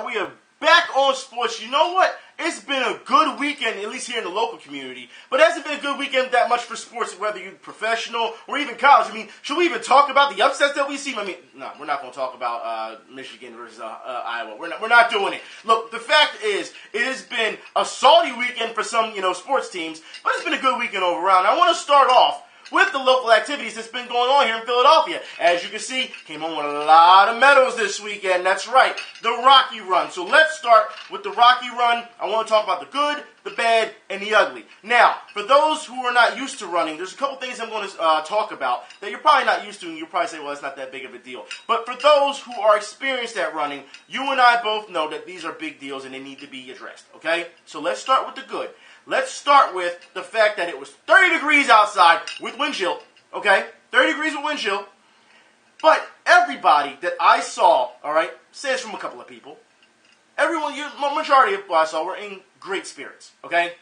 We are back on sports. You know what? It's been a good weekend, at least here in the local community. But it hasn't been a good weekend that much for sports, whether you're professional or even college. I mean, should we even talk about the upsets that we see? I mean, no, we're not going to talk about Michigan versus Iowa. We're not doing it. Look, the fact is, it has been a salty weekend for some, sports teams, but it's been a good weekend overall. And I want to start off with the local activities that's been going on here in Philadelphia. As you can see, came home with a lot of medals this weekend. That's right, the Rocky Run. So let's start with the Rocky Run. I want to talk about the good, the bad, and the ugly. Now, for those who are not used to running, there's a couple things I'm going to talk about that you're probably not used to, and you'll probably say, well, it's not that big of a deal. But for those who are experienced at running, you and I both know that these are big deals and they need to be addressed, okay? So let's start with the good. Let's start with the fact that it was 30 degrees outside with wind chill, okay? 30 degrees with wind chill. But everybody that I saw, all right, says from a couple of people, everyone, majority of people I saw were in great spirits, okay?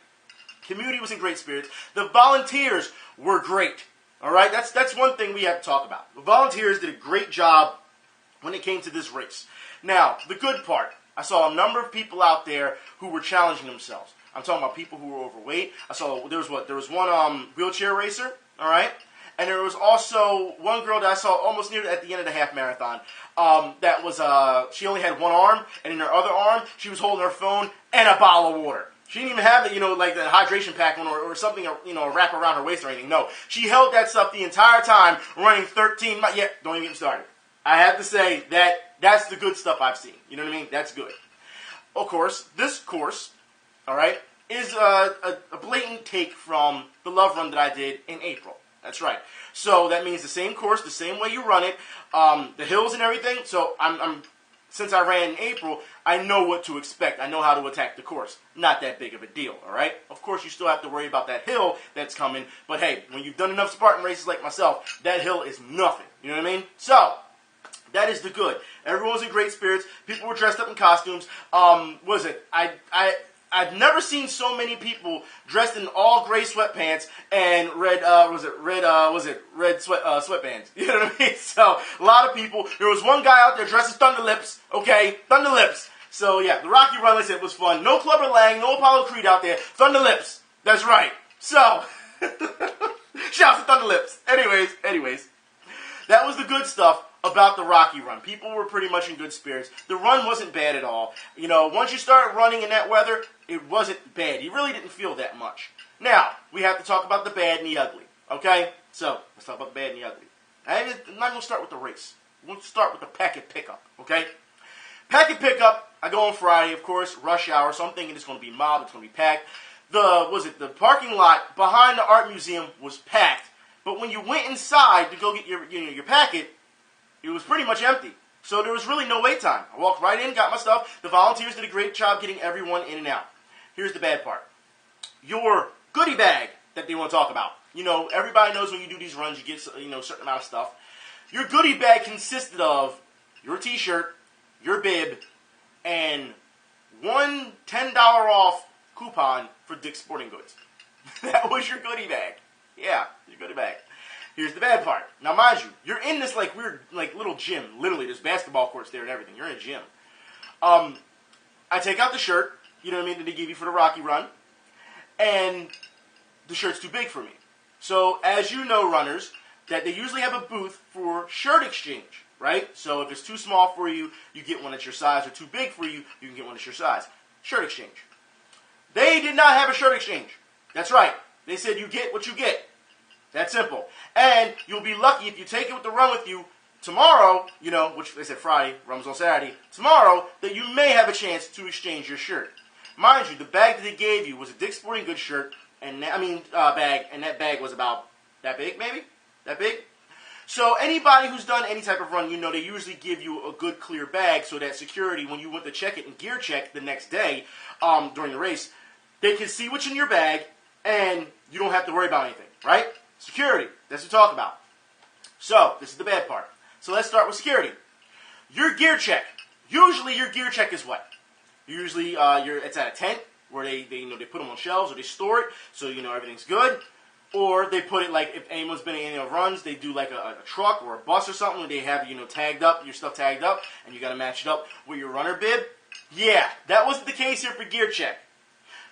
Community was in great spirits. The volunteers were great, all right? That's one thing we have to talk about. The volunteers did a great job when it came to this race. Now, the good part, I saw a number of people out there who were challenging themselves. I'm talking about people who were overweight. I saw there was one wheelchair racer, all right, and there was also one girl that I saw almost near at the end of the half marathon. That was she only had one arm, and in her other arm she was holding her phone and a bottle of water. She didn't even have it, like the hydration pack one or something, wrap around her waist or anything. No, she held that stuff the entire time, running 13 miles. Yeah, don't even get me started. I have to say that's the good stuff I've seen. You know what I mean? That's good. Of course, this course, all right, is a blatant take from the Love Run that I did in April. That's right. So that means the same course, the same way you run it, the hills and everything. So since I ran in April, I know what to expect. I know how to attack the course. Not that big of a deal, all right? Of course, you still have to worry about that hill that's coming. But hey, when you've done enough Spartan races like myself, that hill is nothing. You know what I mean? So that is the good. Everyone was in great spirits. People were dressed up in costumes. I've never seen so many people dressed in all gray sweatpants and red sweatbands. You know what I mean? So a lot of people. There was one guy out there dressed as Thunder Lips. Okay, Thunder Lips. So yeah, the Rocky Run, like I said, was fun. No Clubber Lang, no Apollo Creed out there. Thunder Lips. That's right. So shouts to Thunder Lips. Anyways, that was the good stuff about the Rocky Run. People were pretty much in good spirits. The run wasn't bad at all. Once you start running in that weather, it wasn't bad. You really didn't feel that much. Now, we have to talk about the bad and the ugly. Okay? So, let's talk about the bad and the ugly. I'm not going to start with the race. We're going to start with the packet pickup. Okay? Packet pickup, I go on Friday, of course, rush hour, so I'm thinking it's going to be mobbed, it's going to be packed. The parking lot behind the art museum was packed, but when you went inside to go get your packet, it was pretty much empty. So there was really no wait time. I walked right in, got my stuff. The volunteers did a great job getting everyone in and out. Here's the bad part. Your goodie bag that they want to talk about. Everybody knows when you do these runs, you get a certain amount of stuff. Your goodie bag consisted of your t-shirt, your bib, and one $10 off coupon for Dick's Sporting Goods. That was your goodie bag. Yeah, your goodie bag. Here's the bad part. Now, mind you, you're in this weird little gym. Literally, there's basketball courts there and everything. You're in a gym. I take out the shirt, that they give you for the Rocky Run, and the shirt's too big for me. So, as you know, runners, that they usually have a booth for shirt exchange, right? So, if it's too small for you, you get one that's your size, or too big for you, you can get one that's your size. Shirt exchange. They did not have a shirt exchange. That's right. They said you get what you get. That's simple. And you'll be lucky if you take it with the run with you tomorrow, which they said Friday, run was on Saturday, tomorrow, that you may have a chance to exchange your shirt. Mind you, the bag that they gave you was a Dick's Sporting Goods shirt, bag, and that bag was about that big, maybe? That big? So anybody who's done any type of run, they usually give you a good clear bag so that security, when you went to check it and gear check the next day during the race, they can see what's in your bag and you don't have to worry about anything, right? Security, that's what we talk about. So, this is the bad part. So let's start with security. Your gear check. Usually your gear check is what? Usually it's at a tent where they put them on shelves or they store it so everything's good. Or they put it if anyone's been in any runs, they do a truck or a bus or something where they have tagged up, your stuff tagged up, and you got to match it up with your runner bib. Yeah, that wasn't the case here for gear check.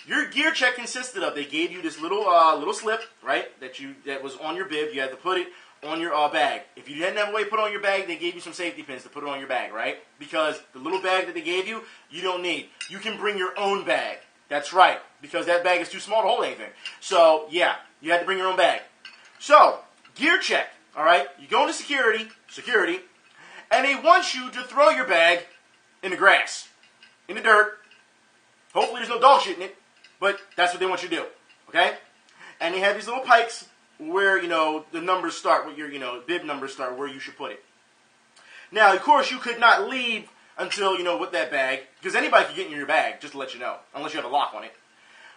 Your gear check consisted of, they gave you this little slip, right, that was on your bib. You had to put it on your bag. If you didn't have a way to put it on your bag, they gave you some safety pins to put it on your bag, right? Because the little bag that they gave you, you don't need. You can bring your own bag. That's right, because that bag is too small to hold anything. So, yeah, you had to bring your own bag. So, gear check, all right? You go into security, and they want you to throw your bag in the grass, in the dirt. Hopefully there's no dog shit in it. But that's what they want you to do, okay? And they have these little pikes where, the numbers start, where your, bib numbers start, where you should put it. Now, of course, you could not leave until, with that bag, because anybody could get in your bag, just to let you know, unless you have a lock on it.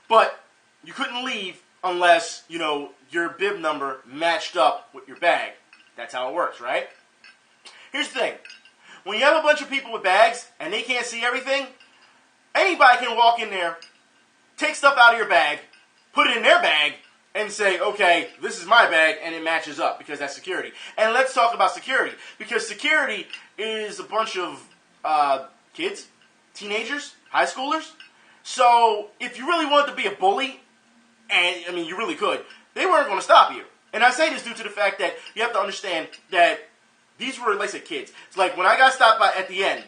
But you couldn't leave unless, your bib number matched up with your bag. That's how it works, right? Here's the thing. When you have a bunch of people with bags, and they can't see everything, anybody can walk in there, take stuff out of your bag, put it in their bag, and say, okay, this is my bag, and it matches up, because that's security. And let's talk about security, because security is a bunch of kids, teenagers, high schoolers. So if you really wanted to be a bully, and, you really could, they weren't going to stop you. And I say this due to the fact that you have to understand that these were, like I said, kids. It's like when I got stopped by at the end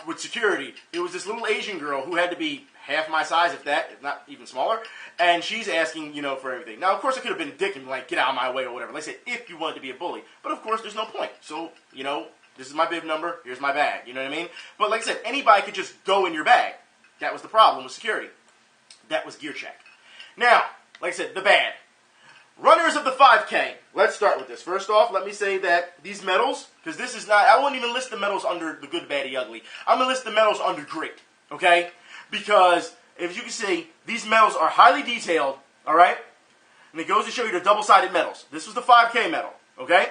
with security, it was this little Asian girl who had to be half my size, if not even smaller, and she's asking, for everything. Now, of course, I could have been a dick and, get out of my way or whatever. Like I said, if you wanted to be a bully. But, of course, there's no point. So, this is my bib number, here's my bag, you know what I mean? But, like I said, anybody could just go in your bag. That was the problem with security. That was gear check. Now, like I said, the bad. Runners of the 5K. Let's start with this. First off, let me say that these medals, because this is not, I wouldn't even list the medals under the good, bad, the ugly. I'm going to list the medals under great, okay? Because, if you can see, these medals are highly detailed, all right? And it goes to show you the double-sided medals. This was the 5K medal, okay?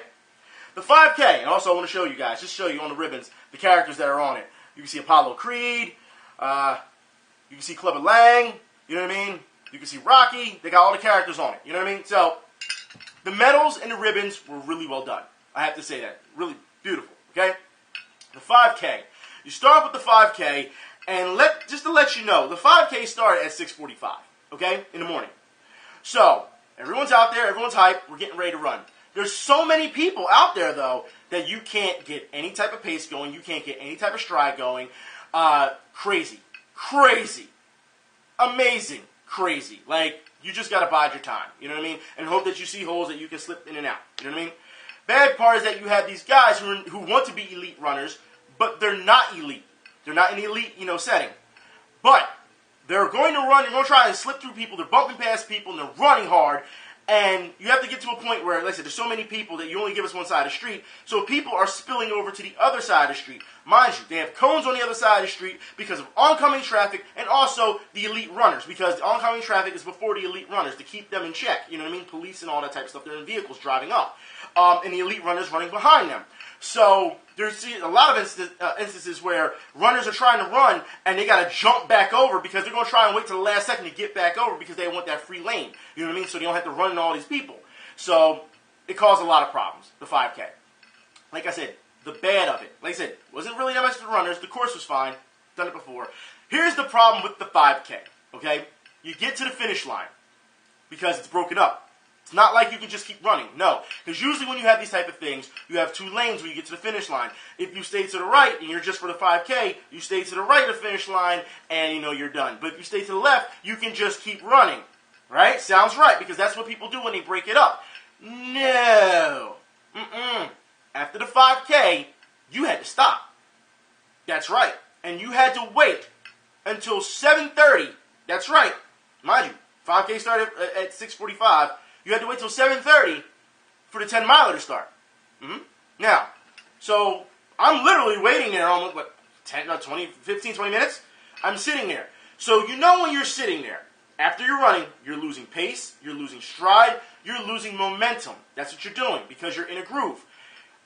The 5K, and also I want to show you guys, just show you on the ribbons, the characters that are on it. You can see Apollo Creed, you can see Clubber Lang, you know what I mean? You can see Rocky, they got all the characters on it, you know what I mean? So, the medals and the ribbons were really well done. I have to say that. Really beautiful, okay? The 5K. You start with the 5K, and just to let you know, the 5K started at 6:45, okay, in the morning. So, everyone's out there, everyone's hyped, we're getting ready to run. There's so many people out there, though, that you can't get any type of pace going, you can't get any type of stride going. Crazy. Amazing. Crazy. Like, you just got to bide your time, you know what I mean? And hope that you see holes that you can slip in and out, you know what I mean? Bad part is that you have these guys who want to be elite runners, but they're not elite. They're not in the elite, setting. But they're going to run, they're going to try and slip through people, they're bumping past people, and they're running hard. And you have to get to a point where, like I said, there's so many people that you only give us one side of the street, so people are spilling over to the other side of the street. Mind you, they have cones on the other side of the street because of oncoming traffic and also the elite runners, because the oncoming traffic is before the elite runners to keep them in check. You know what I mean? Police and all that type of stuff. They're in vehicles driving up. And the elite runners running behind them. So there's a lot of instances where runners are trying to run and they got to jump back over because they're going to try and wait till the last second to get back over because they want that free lane. You know what I mean? So they don't have to run into all these people. So it caused a lot of problems, the 5K. Like I said, the bad of it. Like I said, wasn't really that much for runners. The course was fine. Done it before. Here's the problem with the 5K, okay? You get to the finish line because it's broken up. It's not like you can just keep running. No. Because usually when you have these type of things, you have two lanes when you get to the finish line. If you stay to the right and you're just for the 5K, you stay to the right of the finish line and you're done. But if you stay to the left, you can just keep running. Right? Sounds right, because that's what people do when they break it up. No. After the 5K, you had to stop. That's right. And you had to wait until 7:30. That's right. Mind you, 5K started at 6:45. You had to wait till 7:30 for the 10-miler to start. Now, so I'm literally waiting there almost, 15, 20 minutes? I'm sitting there. So when you're sitting there, after you're running, you're losing pace, you're losing stride, you're losing momentum. That's what you're doing because you're in a groove.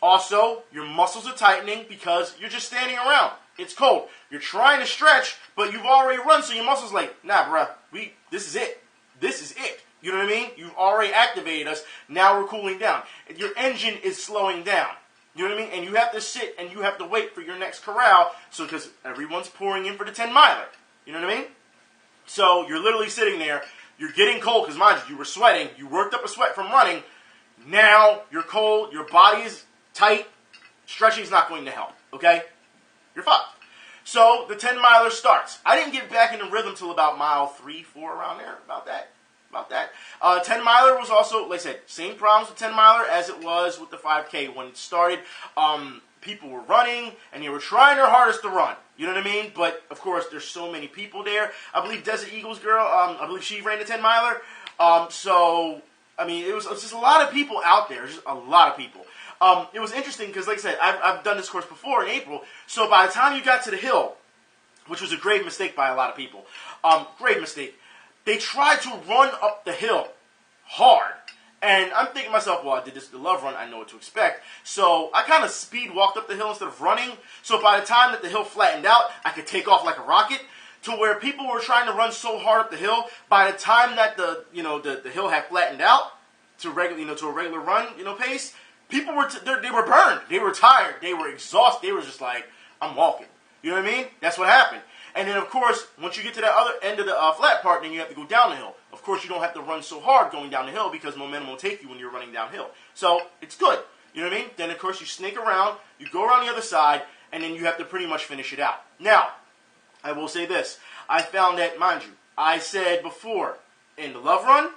Also, your muscles are tightening because you're just standing around. It's cold. You're trying to stretch, but you've already run, so your muscles like, nah, bruh, this is it. This is it. You know what I mean? You've already activated us. Now we're cooling down. Your engine is slowing down. You know what I mean? And you have to sit and you have to wait for your next corral. So because everyone's pouring in for the 10-miler. You know what I mean? So you're literally sitting there. You're getting cold because, mind you, you were sweating. You worked up a sweat from running. Now you're cold. Your body is tight. Stretching is not going to help. Okay? You're fucked. So the 10-miler starts. I didn't get back into rhythm till about mile 3, 4, around there. About that. 10-miler was also, like I said, same problems with 10-miler as it was with the 5K. When it started, people were running, and they were trying their hardest to run. You know what I mean? But, of course, there's so many people there. I believe Desert Eagles girl, I believe she ran the 10-miler. So, I mean, it was just a lot of people out there. Just a lot of people. It was interesting because, like I said, I've done this course before in April. So by the time you got to the hill, which was a grave mistake by a lot of people, grave mistake, they tried to run up the hill hard. And I'm thinking to myself, well, I did this the love run, I know what to expect. So I kind of speed walked up the hill instead of running. So by the time that the hill flattened out, I could take off like a rocket. To where people were trying to run so hard up the hill, by the time that the hill had flattened out to a regular run pace, people were they were burned, they were tired, they were exhausted, they were just like, I'm walking. You know what I mean? That's what happened. And then, of course, once you get to that other end of the flat part, then you have to go down the hill. Of course, you don't have to run so hard going down the hill because momentum will take you when you're running downhill. So, it's good. You know what I mean? Then, of course, you snake around, you go around the other side, and then you have to pretty much finish it out. Now, I will say this. I found that, mind you, I said before in the Love Run,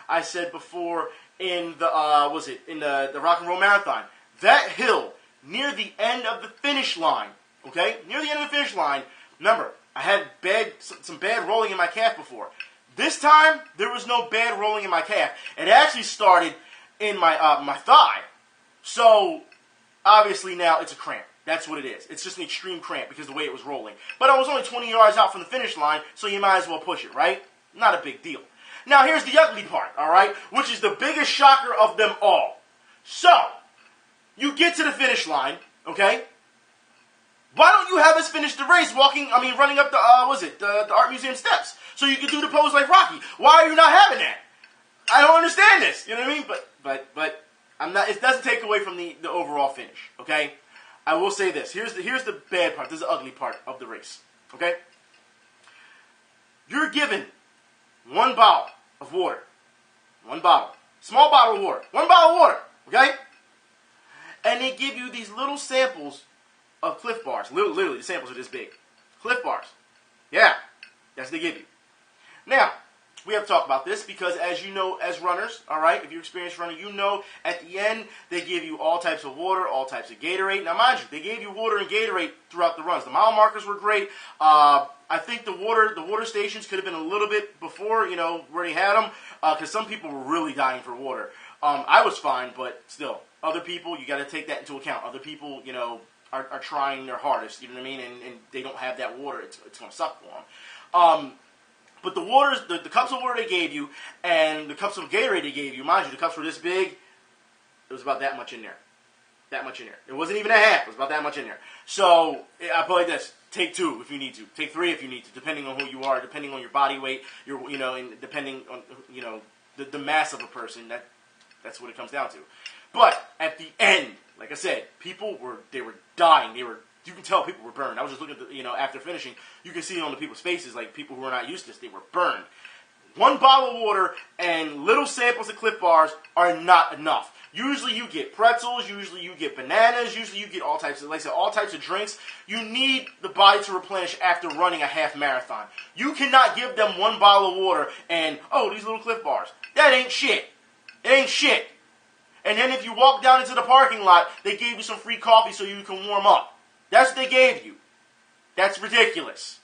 I said before in the, the Rock and Roll Marathon, that hill near the end of the finish line, okay? Near the end of the finish line, remember, I had some bad rolling in my calf before. This time, there was no bad rolling in my calf. It actually started in my thigh. So, obviously now it's a cramp. That's what it is. It's just an extreme cramp because of the way it was rolling. But I was only 20 yards out from the finish line, so you might as well push it, right? Not a big deal. Now, here's the ugly part, all right? Which is the biggest shocker of them all. So, you get to the finish line, okay? Why don't you have us finish the race running up the Art Museum steps so you can do the pose like Rocky? Why are you not having that? I don't understand this. You know what I mean? But I'm not. It doesn't take away from the overall finish. Okay. I will say this. Here's the bad part. This is the ugly part of the race. Okay. You're given one bottle of water. One bottle. Small bottle of water. One bottle of water. Okay. And they give you these little samples of Cliff Bars. Literally, the samples are this big. Cliff Bars. Yeah. That's what they give you. Now, we have to talk about this because, as you know, as runners, all right, if you're an experienced runner, you know at the end they give you all types of water, all types of Gatorade. Now, mind you, they gave you water and Gatorade throughout the runs. The mile markers were great. I think the water stations could have been a little bit before, where they had them, because some people were really dying for water. I was fine, but still, other people, you got to take that into account. Other people, are trying their hardest, you know what I mean, and they don't have that water. It's going to suck for them. But the waters, the cups of water they gave you, and the cups of Gatorade they gave you, mind you, the cups were this big. It was about that much in there. That much in there. It wasn't even a half. It was about that much in there. So I put it like this: take 2 if you need to, take 3 if you need to, depending on who you are, depending on your body weight, and depending on the mass of a person. That's what it comes down to. But at the end, like I said, people were dying. You can tell people were burned. I was just looking at after finishing, you can see it on the people's faces, like people who are not used to this, they were burned. One bottle of water and little samples of Cliff Bars are not enough. Usually you get pretzels, usually you get bananas, usually you get all types of drinks. You need the body to replenish after running a half marathon. You cannot give them one bottle of water and, these little Cliff Bars. That ain't shit. It ain't shit. And then if you walk down into the parking lot, they gave you some free coffee so you can warm up. That's what they gave you. That's ridiculous.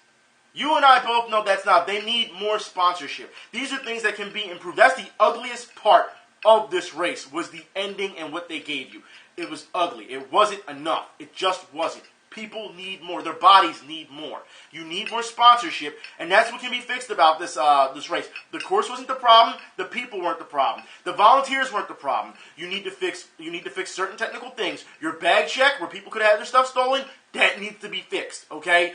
You and I both know that's not. They need more sponsorship. These are things that can be improved. That's the ugliest part of this race, was the ending and what they gave you. It was ugly. It wasn't enough. It just wasn't. People need more. Their bodies need more. You need more sponsorship, and that's what can be fixed about this race. The course wasn't the problem. The people weren't the problem. The volunteers weren't the problem. You need to fix certain technical things. Your bag check, where people could have their stuff stolen, that needs to be fixed. Okay.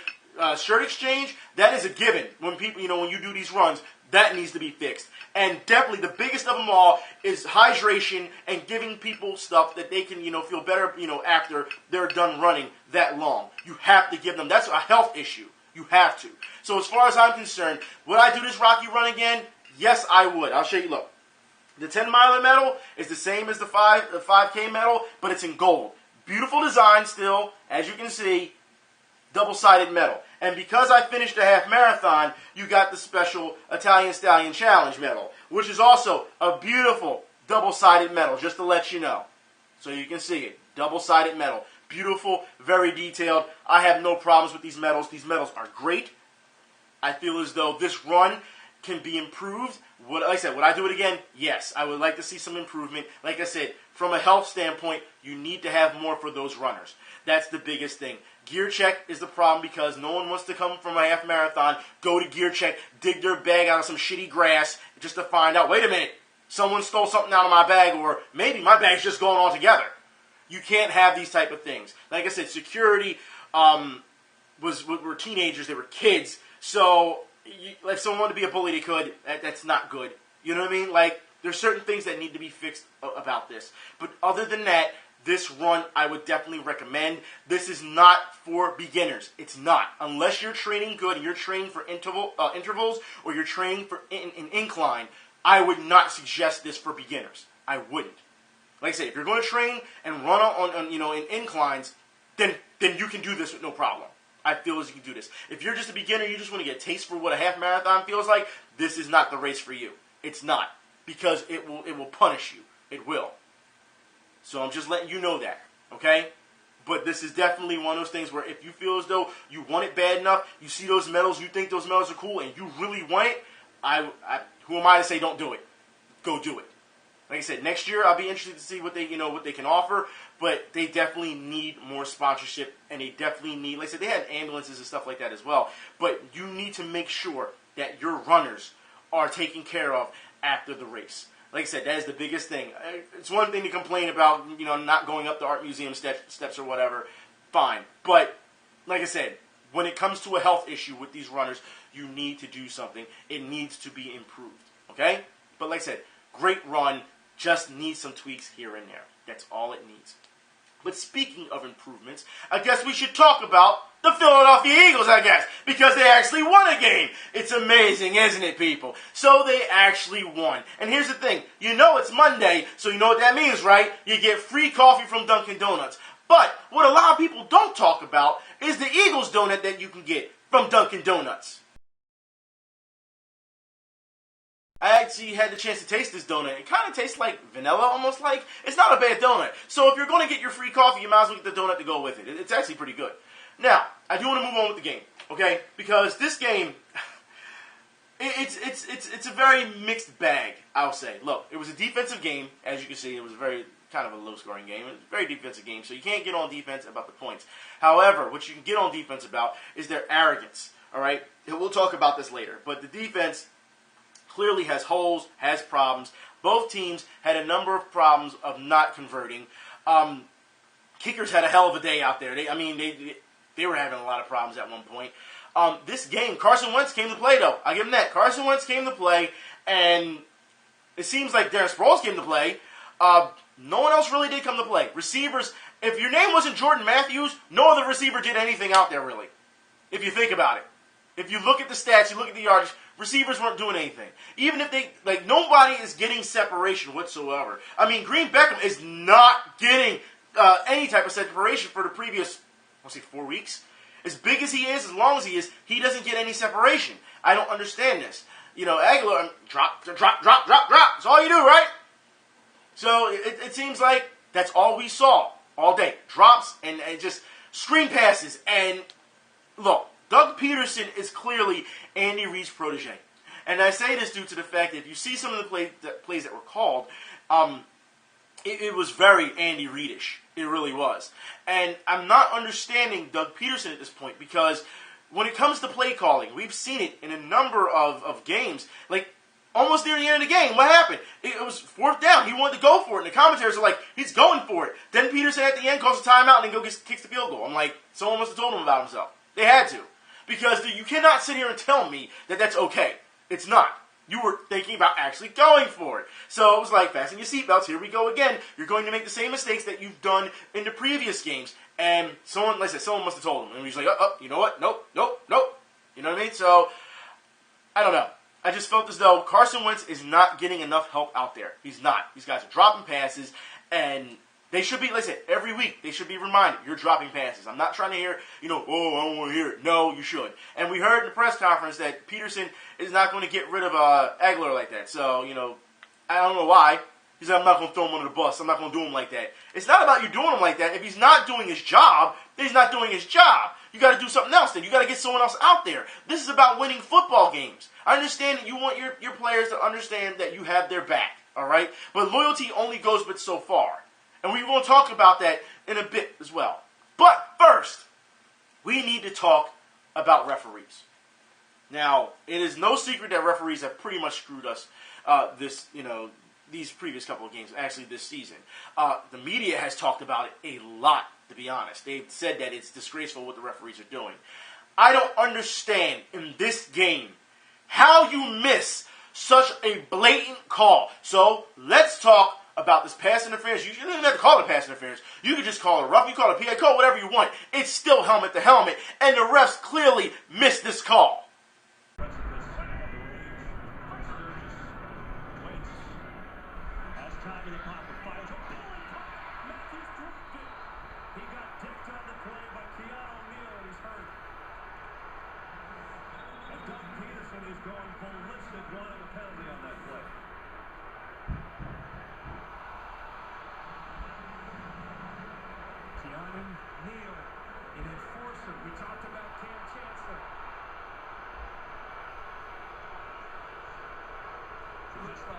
Shirt exchange, that is a given. When people, when you do these runs, That needs to be fixed. And definitely the biggest of them all is hydration and giving people stuff that they can, feel better, after they're done running that long. You have to give them. That's a health issue. You have to. So as far as I'm concerned, would I do this Rocky run again? Yes, I would. I'll show you. Look, the 10-miler medal is the same as the 5K medal, but it's in gold. Beautiful design still, as you can see. Double-sided medal. And because I finished a half marathon, you got the special Italian Stallion Challenge medal, which is also a beautiful double-sided medal, just to let you know. So you can see it. Double-sided medal. Beautiful, very detailed. I have no problems with these medals. These medals are great. I feel as though this run can be improved. Like I said, would I do it again? Yes. I would like to see some improvement. Like I said, from a health standpoint, you need to have more for those runners. That's the biggest thing. Gear check is the problem because no one wants to come from a half marathon, go to gear check, dig their bag out of some shitty grass just to find out, wait a minute, someone stole something out of my bag, or maybe my bag's just gone altogether. You can't have these type of things. Like I said, security were teenagers, they were kids, so if someone wanted to be a bully, they could. That's not good. You know what I mean? Like, there's certain things that need to be fixed about this. But other than that, this run I would definitely recommend. This is not for beginners. It's not. Unless you're training good and you're training for intervals or you're training for an incline, I would not suggest this for beginners. I wouldn't. Like I say, if you're going to train and run on in inclines, then you can do this with no problem. I feel as you can do this. If you're just a beginner, you just want to get a taste for what a half marathon feels like, this is not the race for you. It's not. Because it will punish you. It will. So I'm just letting you know that. Okay? But this is definitely one of those things where if you feel as though you want it bad enough, you see those medals, you think those medals are cool, and you really want it, who am I to say don't do it? Go do it. Like I said, next year I'll be interested to see what they can offer, but they definitely need more sponsorship, and they definitely need, like I said, they had ambulances and stuff like that as well, but you need to make sure that your runners are taken care of after the race. Like I said, that is the biggest thing. It's one thing to complain about, not going up the art museum steps or whatever, fine. But, like I said, when it comes to a health issue with these runners, you need to do something. It needs to be improved, okay? But like I said, great run, just needs some tweaks here and there. That's all it needs. But speaking of improvements, I guess we should talk about the Philadelphia Eagles, I guess, because they actually won a game. It's amazing, isn't it, people? So they actually won. And here's the thing. It's Monday, so you know what that means, right? You get free coffee from Dunkin' Donuts. But what a lot of people don't talk about is the Eagles donut that you can get from Dunkin' Donuts. I actually had the chance to taste this donut. It kind of tastes like vanilla, almost like. It's not a bad donut. So if you're going to get your free coffee, you might as well get the donut to go with it. It's actually pretty good. Now, I do want to move on with the game, okay? Because this game, it's a very mixed bag, I'll say. Look, it was a defensive game, as you can see. It was a very kind of a low-scoring game. It was a very defensive game, so you can't get on defense about the points. However, what you can get on defense about is their arrogance, all right? And we'll talk about this later. But the defense clearly has holes, has problems. Both teams had a number of problems of not converting. Kickers had a hell of a day out there. They were having a lot of problems at one point. This game, Carson Wentz came to play, though. I'll give him that. Carson Wentz came to play, and it seems like Darren Sproles came to play. No one else really did come to play. Receivers, if your name wasn't Jordan Matthews, no other receiver did anything out there, really, if you think about it. If you look at the stats, you look at the yardage, receivers weren't doing anything. Even if nobody is getting separation whatsoever. Green Beckham is not getting any type of separation for the previous, 4 weeks. As big as he is, as long as he is, he doesn't get any separation. I don't understand this. Aguilar, drop. That's all you do, right? So it seems like that's all we saw all day. Drops and just screen passes. And look, Doug Peterson is clearly Andy Reid's protege. And I say this due to the fact that if you see some of the plays that were called, it was very Andy Reid-ish. It really was. And I'm not understanding Doug Peterson at this point because when it comes to play calling, we've seen it in a number of games. Like, almost near the end of the game, what happened? It was fourth down. He wanted to go for it. And the commentators are like, he's going for it. Then Peterson at the end calls a timeout and then kicks the field goal. I'm like, someone must have told him about himself. They had to. Because you cannot sit here and tell me that that's okay. It's not. You were thinking about actually going for it. So it was like, fasten your seatbelts, here we go again. You're going to make the same mistakes that you've done in the previous games. And someone, like I said, someone must have told him. And he's like, you know what? Nope. You know what I mean? So, I don't know. I just felt as though Carson Wentz is not getting enough help out there. He's not. These guys are dropping passes, and they should be, like I said, every week they should be reminded, you're dropping passes. I'm not trying to hear, I don't want to hear it. No, you should. And we heard in the press conference that Peterson is not going to get rid of Aguilar like that. So, I don't know why. He said, I'm not going to throw him under the bus. I'm not going to do him like that. It's not about you doing him like that. If he's not doing his job, then he's not doing his job. You got to do something else then. You got to get someone else out there. This is about winning football games. I understand that you want your players to understand that you have their back, all right? But loyalty only goes but so far. And we will talk about that in a bit as well. But first, we need to talk about referees. Now, it is no secret that referees have pretty much screwed us these previous couple of games, actually this season. The media has talked about it a lot, to be honest. They've said that it's disgraceful what the referees are doing. I don't understand in this game how you miss such a blatant call. So let's talk about this pass interference. You don't even have to call it pass interference. You can just call it rough. You call it PA, call whatever you want. It's still helmet to helmet, and the refs clearly missed this call.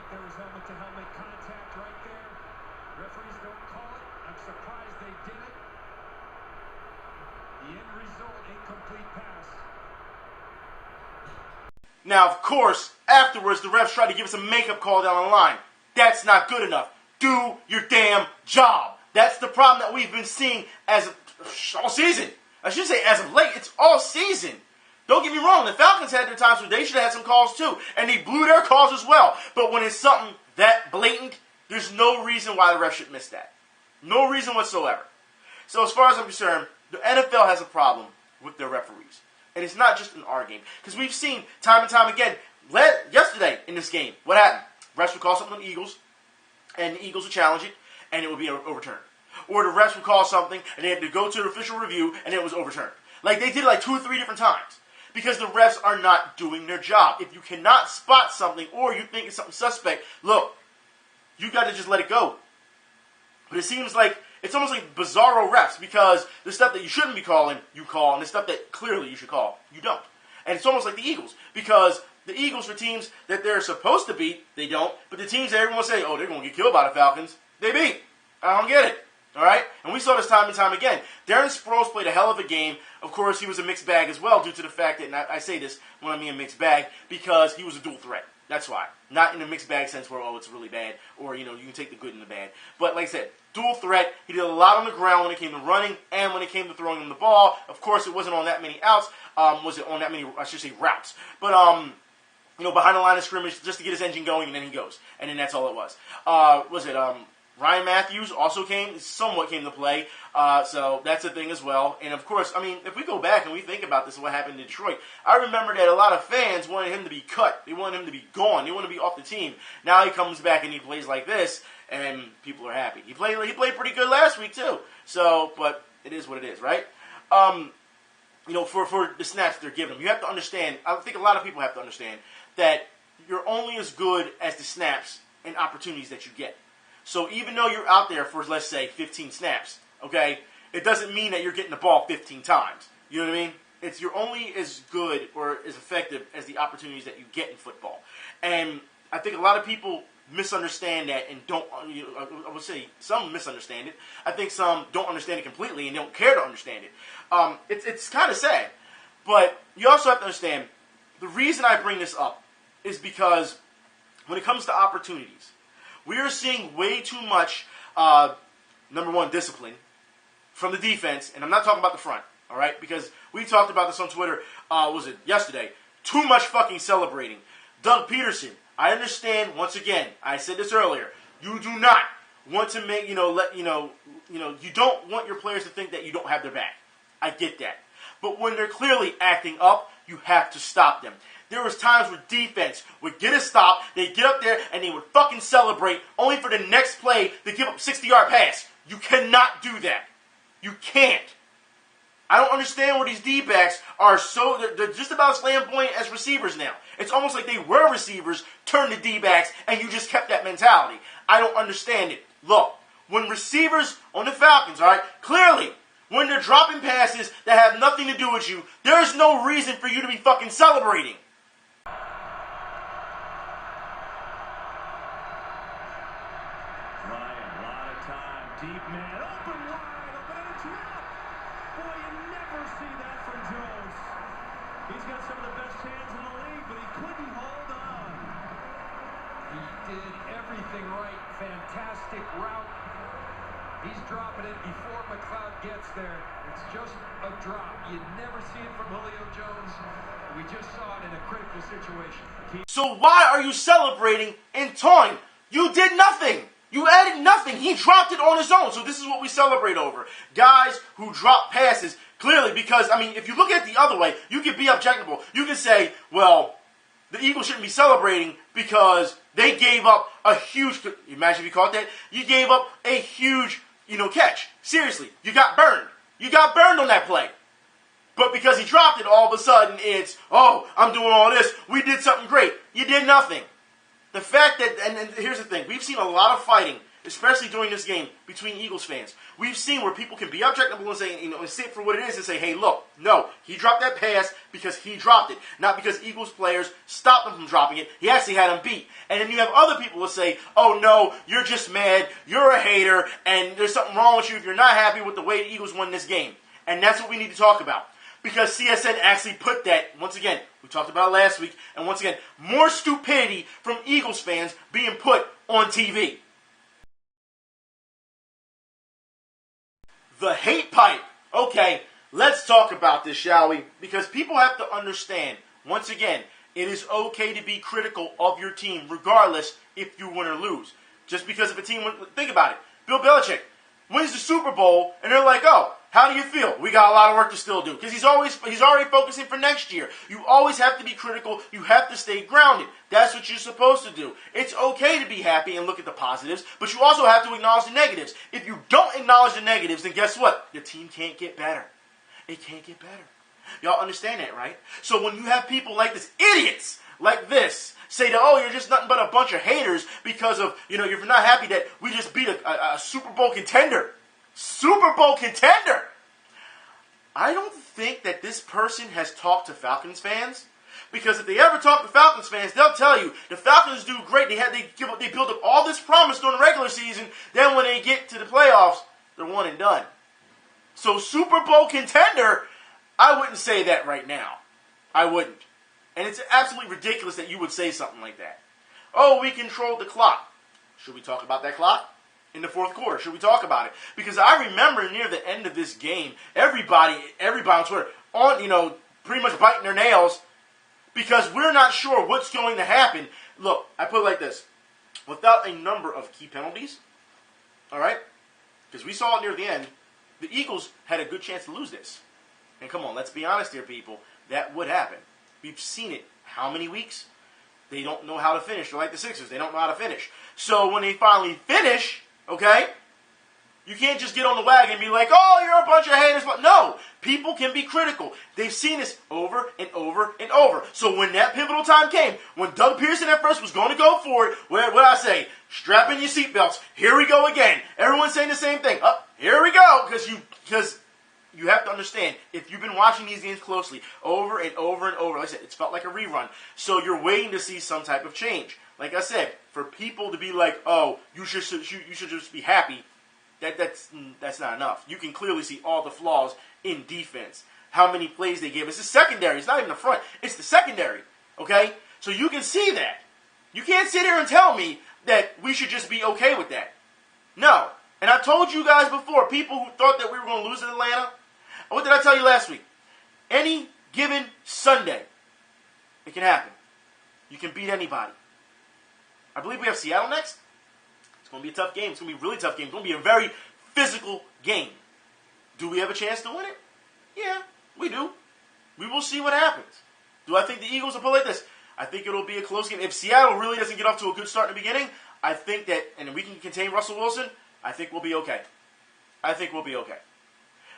There was helmet-to-helmet contact right there. Referees don't call it. I'm surprised they did it. The end result, incomplete pass. Now, of course, afterwards, the refs tried to give us a makeup call down the line. That's not good enough. Do your damn job. That's the problem that we've been seeing all season. I should say as of late. It's all season. Don't get me wrong, the Falcons had their times where they should have had some calls too, and they blew their calls as well. But when it's something that blatant, there's no reason why the ref should miss that. No reason whatsoever. So as far as I'm concerned, the NFL has a problem with their referees. And it's not just in our game. Because we've seen time and time again, yesterday in this game, what happened? Refs would call something on the Eagles, and the Eagles would challenge it, and it would be overturned. Or the refs would call something, and they had to go to the official review, and it was overturned. Like, they did it like 2 or 3 different times. Because the refs are not doing their job. If you cannot spot something or you think it's something suspect, look, you got to just let it go. But it seems like it's almost like bizarro refs because the stuff that you shouldn't be calling, you call, and the stuff that clearly you should call, you don't. And it's almost like the Eagles because the Eagles, for teams that they're supposed to beat, they don't. But the teams that everyone say, they're going to get killed by the Falcons, they beat. I don't get it. All right? And we saw this time and time again. Darren Sproles played a hell of a game. Of course, he was a mixed bag as well due to the fact that, and I say this when I mean a mixed bag, because he was a dual threat. That's why. Not in a mixed bag sense where, it's really bad, or, you can take the good and the bad. But like I said, dual threat. He did a lot on the ground when it came to running and when it came to throwing him the ball. Of course, it wasn't on that many outs. Was it on that many, I should say, routes. But, behind the line of scrimmage, just to get his engine going, and then he goes. And then that's all it was. Ryan Matthews also somewhat came to play, so that's a thing as well. And of course, if we go back and we think about this and what happened in Detroit, I remember that a lot of fans wanted him to be cut. They wanted him to be gone. They wanted to be off the team. Now he comes back and he plays like this, and people are happy. He played pretty good last week too. So, but it is what it is, right? For the snaps they're giving him, you have to understand. I think a lot of people have to understand that you're only as good as the snaps and opportunities that you get. So even though you're out there for, let's say, 15 snaps, okay, it doesn't mean that you're getting the ball 15 times. You know what I mean? You're only as good or as effective as the opportunities that you get in football. And I think a lot of people misunderstand that and don't, I would say some misunderstand it. I think some don't understand it completely and don't care to understand it. It's kind of sad. But you also have to understand, the reason I bring this up is because when it comes to opportunities, we are seeing way too much, number one, discipline from the defense, and I'm not talking about the front, all right? Because we talked about this on Twitter, yesterday? Too much fucking celebrating. Doug Peterson, I understand, once again, I said this earlier, you do not want to make, you don't want your players to think that you don't have their back. I get that. But when they're clearly acting up, you have to stop them. There was times where defense would get a stop, they'd get up there, and they would fucking celebrate, only for the next play to give up a 60-yard pass. You cannot do that. You can't. I don't understand where these D-backs are they're just about as flamboyant as receivers now. It's almost like they were receivers, turned to D-backs, and you just kept that mentality. I don't understand it. Look, when receivers on the Falcons, all right, clearly, when they're dropping passes that have nothing to do with you, there's no reason for you to be fucking celebrating. Deep man, open wide, open and it's out. Boy, you never see that from Jones. He's got some of the best hands in the league, but he couldn't hold on. He did everything right. Fantastic route. He's dropping it before McLeod gets there. It's just a drop. You never see it from Julio Jones. We just saw it in a critical situation. So why are you celebrating and taunting? You did nothing. You added nothing. He dropped it on his own. So this is what we celebrate over. Guys who drop passes, clearly, because, if you look at it the other way, you can be objectionable. You can say, well, the Eagles shouldn't be celebrating because they gave up a huge, imagine if you caught that, you gave up a huge, catch. Seriously, you got burned. You got burned on that play. But because he dropped it, all of a sudden it's, oh, I'm doing all this. We did something great. You did nothing. The fact that, and here's the thing, we've seen a lot of fighting, especially during this game, between Eagles fans. We've seen where people can be objectionable and say, and see it for what it is and say, hey, look, no, he dropped that pass because he dropped it, not because Eagles players stopped him from dropping it. He actually had him beat. And then you have other people who say, oh, no, you're just mad, you're a hater, and there's something wrong with you if you're not happy with the way the Eagles won this game. And that's what we need to talk about. Because CSN actually put that, once again, we talked about it last week, and once again, more stupidity from Eagles fans being put on TV. The hate pipe. Okay, let's talk about this, shall we? Because people have to understand, once again, it is okay to be critical of your team, regardless if you win or lose. Just because if a team, think about it. Bill Belichick wins the Super Bowl, and they're like, oh, how do you feel? We got a lot of work to still do. Because he's already focusing for next year. You always have to be critical. You have to stay grounded. That's what you're supposed to do. It's okay to be happy and look at the positives, but you also have to acknowledge the negatives. If you don't acknowledge the negatives, then guess what? Your team can't get better. It can't get better. Y'all understand that, right? So when you have people like this, idiots like this, say that, oh, you're just nothing but a bunch of haters because of, you're not happy that we just beat a Super Bowl contender. Super Bowl contender! I don't think that this person has talked to Falcons fans, because if they ever talk to Falcons fans, they'll tell you the Falcons do great. They build up all this promise during the regular season. Then when they get to the playoffs, they're one and done. So Super Bowl contender, I wouldn't say that right now. I wouldn't. And it's absolutely ridiculous that you would say something like that. Oh, we controlled the clock. Should we talk about that clock? In the fourth quarter, should we talk about it? Because I remember near the end of this game, everybody on Twitter, pretty much biting their nails because we're not sure what's going to happen. Look, I put it like this. Without a number of key penalties, all right, because we saw it near the end, the Eagles had a good chance to lose this. And come on, let's be honest here, people. That would happen. We've seen it. How many weeks? They don't know how to finish. They're like the Sixers. They don't know how to finish. So when they finally finish, okay, you can't just get on the wagon and be like, oh, you're a bunch of haters. But no, people can be critical. They've seen this over and over and over. So when that pivotal time came, when Doug Pearson at first was going to go for it, what did I say? Strap in your seatbelts. Here we go again. Everyone's saying the same thing. Here we go. Because you have to understand, if you've been watching these games closely over and over and over, like I said, it's felt like a rerun. So you're waiting to see some type of change. Like I said, for people to be like, oh, you should just be happy, that's not enough. You can clearly see all the flaws in defense. How many plays they gave. It's the secondary. It's not even the front. It's the secondary. Okay? So you can see that. You can't sit here and tell me that we should just be okay with that. No. And I told you guys before, people who thought that we were going to lose in Atlanta, what did I tell you last week? Any given Sunday, it can happen. You can beat anybody. I believe we have Seattle next. It's going to be a tough game. It's going to be a really tough game. It's going to be a very physical game. Do we have a chance to win it? Yeah, we do. We will see what happens. Do I think the Eagles will play like this? I think it'll be a close game. If Seattle really doesn't get off to a good start in the beginning, I think that, and we can contain Russell Wilson, I think we'll be okay. I think we'll be okay.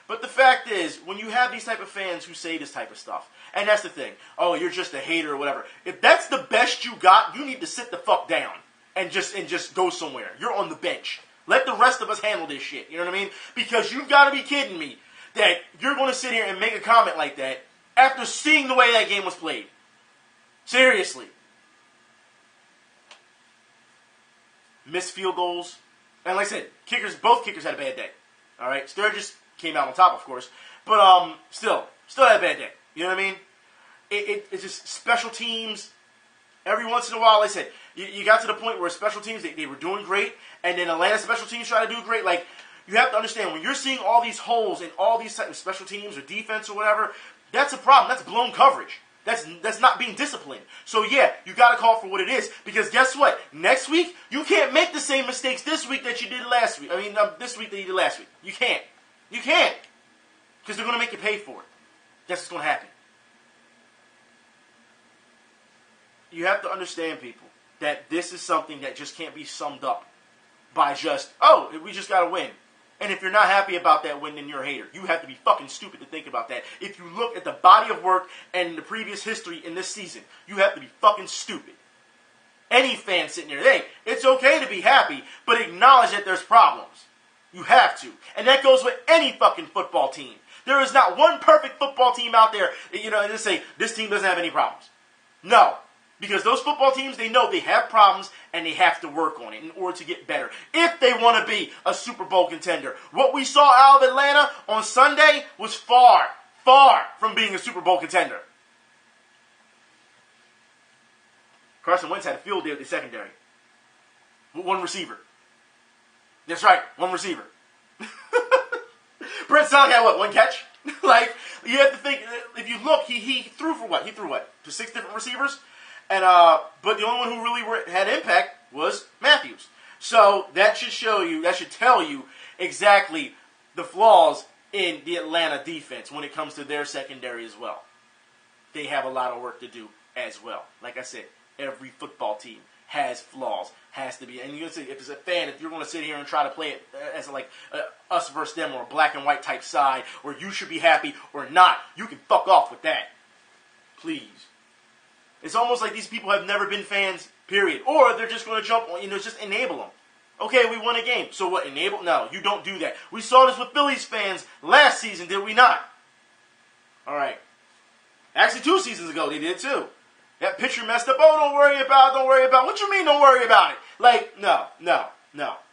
But the fact is, when you have these type of fans who say this type of stuff, and that's the thing, oh, you're just a hater or whatever. If that's the best you got, you need to sit the fuck down and just go somewhere. You're on the bench. Let the rest of us handle this shit. You know what I mean? Because you've got to be kidding me that you're going to sit here and make a comment like that after seeing the way that game was played. Seriously. Missed field goals. And like I said, both kickers had a bad day. All right? Sturgis came out on top, of course. But still had a bad day. You know what I mean? It's just special teams. Every once in a while, like I said, you got to the point where special teams, they were doing great. And then Atlanta special teams try to do great. Like, you have to understand, when you're seeing all these holes in all these types of special teams or defense or whatever, that's a problem. That's blown coverage. That's not being disciplined. So yeah, you got to call for what it is. Because guess what? Next week, you can't make the same mistakes this week that you did last week. This week that you did last week. You can't. You can't. Because they're going to make you pay for it. That's what's going to happen. You have to understand, people, that this is something that just can't be summed up by just, oh, we just got to win. And if you're not happy about that win, then you're a hater. You have to be fucking stupid to think about that. If you look at the body of work and the previous history in this season, you have to be fucking stupid. Any fan sitting there, hey, it's okay to be happy, but acknowledge that there's problems. You have to. And that goes with any fucking football team. There is not one perfect football team out there, and just say, this team doesn't have any problems. No. Because those football teams, they know they have problems and they have to work on it in order to get better. If they want to be a Super Bowl contender. What we saw out of Atlanta on Sunday was far, far from being a Super Bowl contender. Carson Wentz had a field day with the secondary. With one receiver. That's right, one receiver. Brett Song had what, one catch? Like, you have to think, if you look, he threw for what? He threw what? To 6 different receivers? And but the only one who really had impact was Matthews. So that should tell you exactly the flaws in the Atlanta defense when it comes to their secondary as well. They have a lot of work to do as well. Like I said, every football team has flaws, has to be. And you're gonna say, if it's a fan, if you're going to sit here and try to play it as like us versus them or a black and white type side, or you should be happy or not, you can fuck off with that. Please. It's almost like these people have never been fans, period. Or they're just going to jump on, just enable them. Okay, we won a game. So what, enable? No, you don't do that. We saw this with Phillies fans last season, did we not? All right. Actually, 2 seasons ago, they did too. That pitcher messed up. Oh, don't worry about it. What you mean, don't worry about it? Like, no.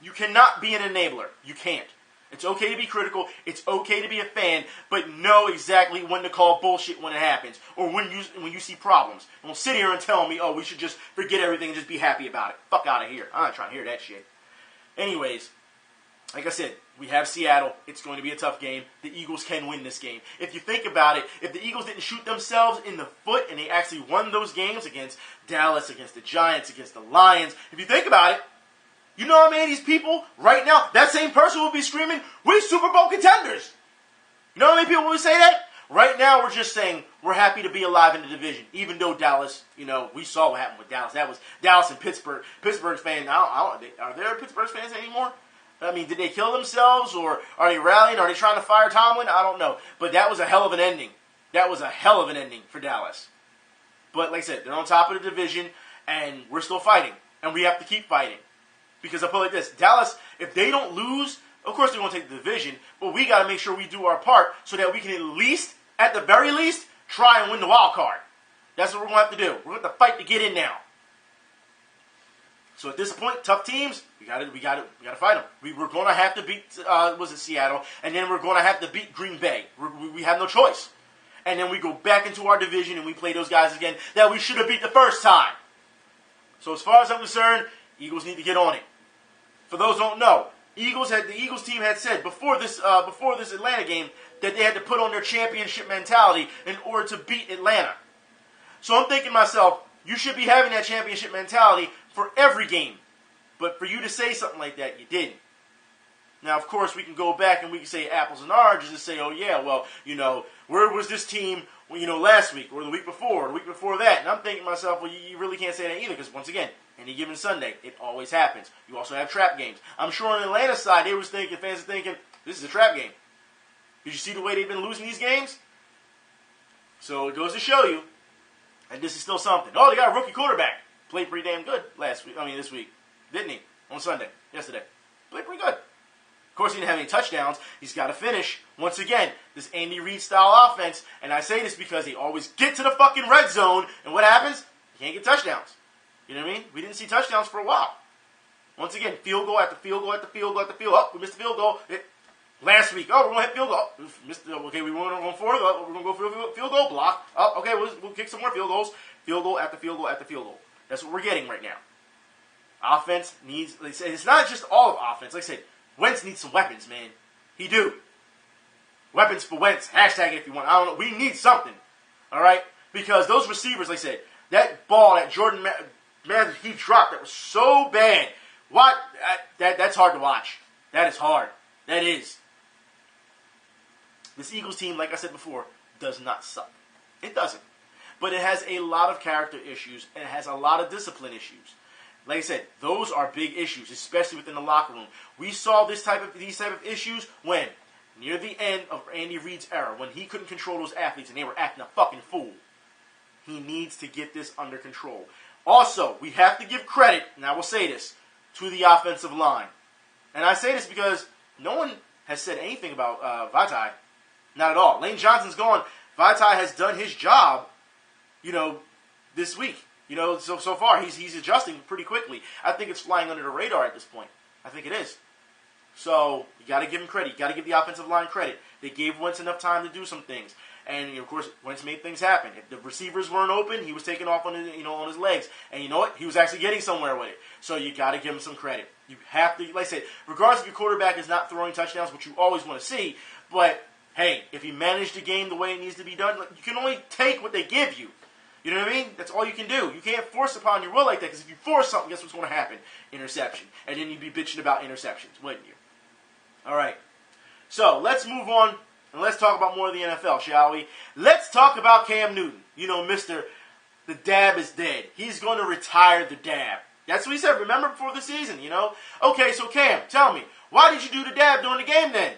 You cannot be an enabler. You can't. It's okay to be critical. It's okay to be a fan, but know exactly when to call bullshit when it happens, or when you see problems. Don't sit here and tell me, oh, we should just forget everything and just be happy about it. Fuck out of here. I'm not trying to hear that shit. Anyways, like I said, we have Seattle. It's going to be a tough game. The Eagles can win this game. If you think about it, if the Eagles didn't shoot themselves in the foot and they actually won those games against Dallas, against the Giants, against the Lions, if you think about it, you know how many of these people right now, that same person will be screaming, we're Super Bowl contenders. You know how many people will say that? Right now, we're just saying we're happy to be alive in the division, even though Dallas, we saw what happened with Dallas. That was Dallas and Pittsburgh. Pittsburgh fans, are there Pittsburgh fans anymore? I mean, did they kill themselves, or are they rallying? Are they trying to fire Tomlin? I don't know. But that was a hell of an ending. That was a hell of an ending for Dallas. But like I said, they're on top of the division, and we're still fighting. And we have to keep fighting. Because I put it like this, Dallas, if they don't lose, of course they're going to take the division, but we got to make sure we do our part so that we can at the very least, try and win the wild card. That's what we're going to have to do. We're going to have to fight to get in now. So at this point, tough teams, we got to fight them. We're going to have to beat, Seattle, and then we're going to have to beat Green Bay. We have no choice. And then we go back into our division and we play those guys again that we should have beat the first time. So as far as I'm concerned, Eagles need to get on it. For those who don't know, the Eagles team had said before this Atlanta game that they had to put on their championship mentality in order to beat Atlanta. So I'm thinking to myself, You should be having that championship mentality for every game. But for you to say something like that, you didn't. Now, of course, we can go back and we can say apples and oranges and say, oh, yeah, well, where was this team, last week or the week before or the week before that? And I'm thinking to myself, well, you really can't say that either because, once again, any given Sunday, it always happens. You also have trap games. I'm sure on the Atlanta side, fans are thinking, this is a trap game. Did you see the way they've been losing these games? So it goes to show you that this is still something. Oh, they got a rookie quarterback. Played pretty damn good this week. Didn't he? On Sunday, yesterday. Played pretty good. Of course, he didn't have any touchdowns. He's got to finish. Once again, this Andy Reid-style offense, and I say this because they always get to the fucking red zone, and what happens? You can't get touchdowns. You know what I mean? We didn't see touchdowns for a while. Once again, field goal after field goal after field goal after field goal. Oh, we missed the field goal. Last week, we're going to hit field goal. Okay, we went on forward. We're going to go field goal block. Oh, okay, we'll kick some more field goals. Field goal after field goal after field goal. That's what we're getting right now. Offense needs, like I said, it's not just all of offense. Like I said, Wentz needs some weapons, man. He do. Weapons for Wentz. Hashtag it if you want. I don't know. We need something. All right? Because those receivers, like I said, that ball that Jordan Matthews, he dropped, that was so bad. That's hard to watch. That is hard. That is. This Eagles team, like I said before, does not suck. It doesn't. But it has a lot of character issues, and it has a lot of discipline issues. Like I said, those are big issues, especially within the locker room. We saw these type of issues when, near the end of Andy Reid's era, when he couldn't control those athletes and they were acting a fucking fool. He needs to get this under control. Also, we have to give credit, and I will say this, to the offensive line. And I say this because no one has said anything about Vaitai. Not at all. Lane Johnson's gone. Vaitai has done his job, this week. So far, he's adjusting pretty quickly. I think it's flying under the radar at this point. I think it is. So, you got to give him credit. You got to give the offensive line credit. They gave Wentz enough time to do some things. And, of course, Wentz made things happen. If the receivers weren't open, he was taking off on his legs. And you know what? He was actually getting somewhere with it. So, you got to give him some credit. You have to, like I said, regardless if your quarterback is not throwing touchdowns, which you always want to see, but, hey, if he managed the game the way it needs to be done, you can only take what they give you. You know what I mean? That's all you can do. You can't force upon your will like that, because if you force something, guess what's going to happen? Interception. And then you'd be bitching about interceptions, wouldn't you? All right. So, let's move on, and let's talk about more of the NFL, shall we? Let's talk about Cam Newton. Mr. The dab is dead. He's going to retire the dab. That's what he said, remember, before the season, Okay, so Cam, tell me, why did you do the dab during the game then?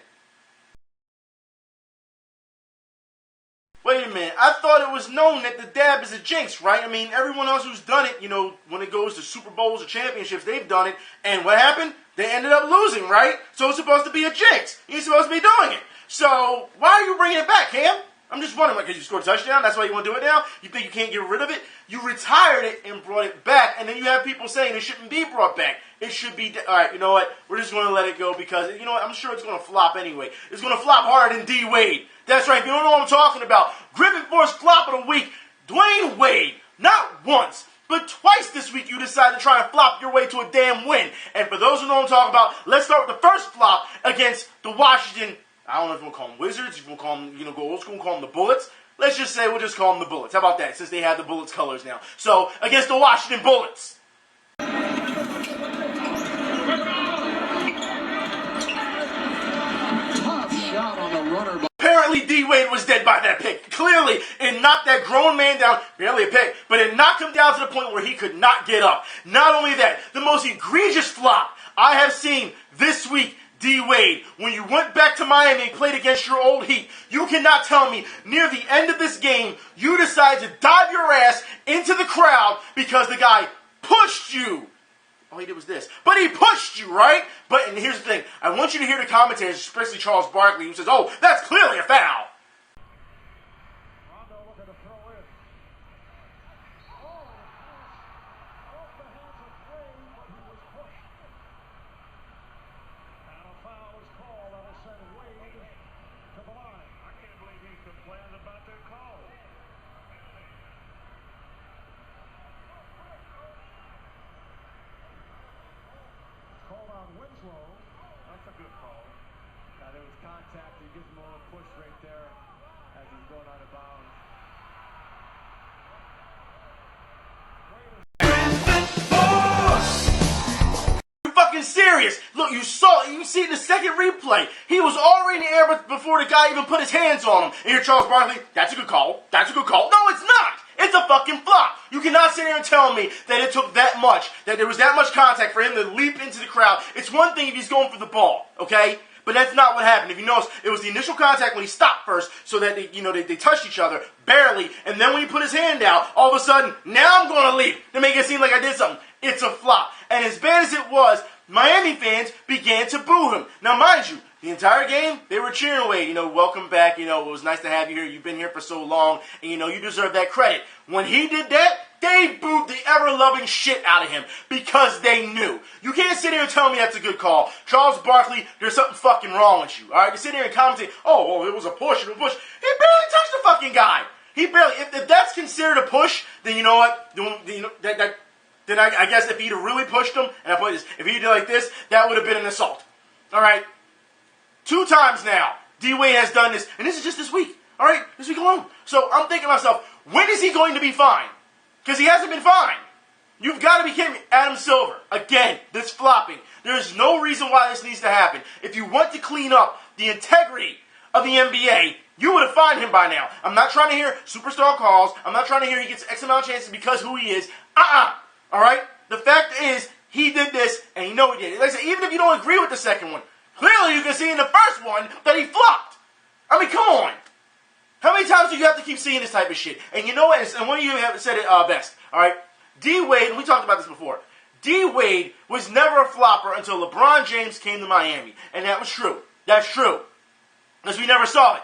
Wait a minute, I thought it was known that the dab is a jinx, right? I mean, everyone else who's done it, when it goes to Super Bowls or championships, they've done it. And what happened? They ended up losing, right? So it's supposed to be a jinx. You're supposed to be doing it. So why are you bringing it back, Cam? I'm just wondering, because you scored a touchdown, that's why you want to do it now? You think you can't get rid of it? You retired it and brought it back, and then you have people saying it shouldn't be brought back. It should be, all right, you know what? We're just going to let it go because, you know what? I'm sure it's going to flop anyway. It's going to flop harder than D. Wade. That's right. If you don't know what I'm talking about, Griffin Force flop of the week, Dwayne Wade, not once, but twice this week you decided to try and flop your way to a damn win. And for those who know what I'm talking about, let's start with the first flop against the Washington, I don't know if you want to call them Wizards, if you want to call them, go old school and call them the Bullets. Let's just say we'll just call them the Bullets. How about that, since they have the Bullets colors now. So, against the Washington Bullets. Apparently, D. Wade was dead by that pick. Clearly, it knocked that grown man down, barely a pick, but it knocked him down to the point where he could not get up. Not only that, the most egregious flop I have seen this week, D. Wade, when you went back to Miami and played against your old Heat, you cannot tell me near the end of this game, you decided to dive your ass into the crowd because the guy pushed you. All he did was this. But he pushed you, right? And here's the thing. I want you to hear the commentators, especially Charles Barkley, who says, oh, that's clearly a foul. That's a good call. There was contact. He gives him a little push right there as he's going out of bounds. Look, you see it in the second replay. He was already in the air before the guy even put his hands on him. And here Charles Barkley, that's a good call. That's a good call. No, it's not. It's a fucking flop. You cannot sit here and tell me that it took that much, that there was that much contact for him to leap into the crowd. It's one thing if he's going for the ball, okay? But that's not what happened. If you notice, it was the initial contact when he stopped first, so that they touched each other, barely, and then when he put his hand out, all of a sudden, now I'm going to leap to make it seem like I did something. It's a flop. And as bad as it was, Miami fans began to boo him. Now, mind you, the entire game, they were cheering Wade. Welcome back. It was nice to have you here. You've been here for so long, and you deserve that credit. When he did that, they booed the ever-loving shit out of him because they knew. You can't sit here and tell me that's a good call. Charles Barkley, there's something fucking wrong with you. All right, you sit here and commentate, oh, it was a push, He barely touched the fucking guy. He barely. If that's considered a push, then you know what? Then I guess if he'd have really pushed him, and I put this, if he did like this, that would have been an assault. All right. 2 times now, D-Wade has done this, and this is just this week. All right, this week alone. So I'm thinking to myself, when is he going to be fine? Because he hasn't been fine. You've got to be kidding me. Adam Silver, again, this flopping. There is no reason why this needs to happen. If you want to clean up the integrity of the NBA, you would have fined him by now. I'm not trying to hear superstar calls. I'm not trying to hear he gets X amount of chances because who he is. All right? The fact is, he did this, and he know he did it. Like I said, even if you don't agree with the second one, clearly you can see in the first one that he flopped. I mean, come on. How many times do you have to keep seeing this type of shit? And you know what? And one of you have said it best. All right? D-Wade, and we talked about this before. D-Wade was never a flopper until LeBron James came to Miami. And that was true. That's true. Because we never saw it.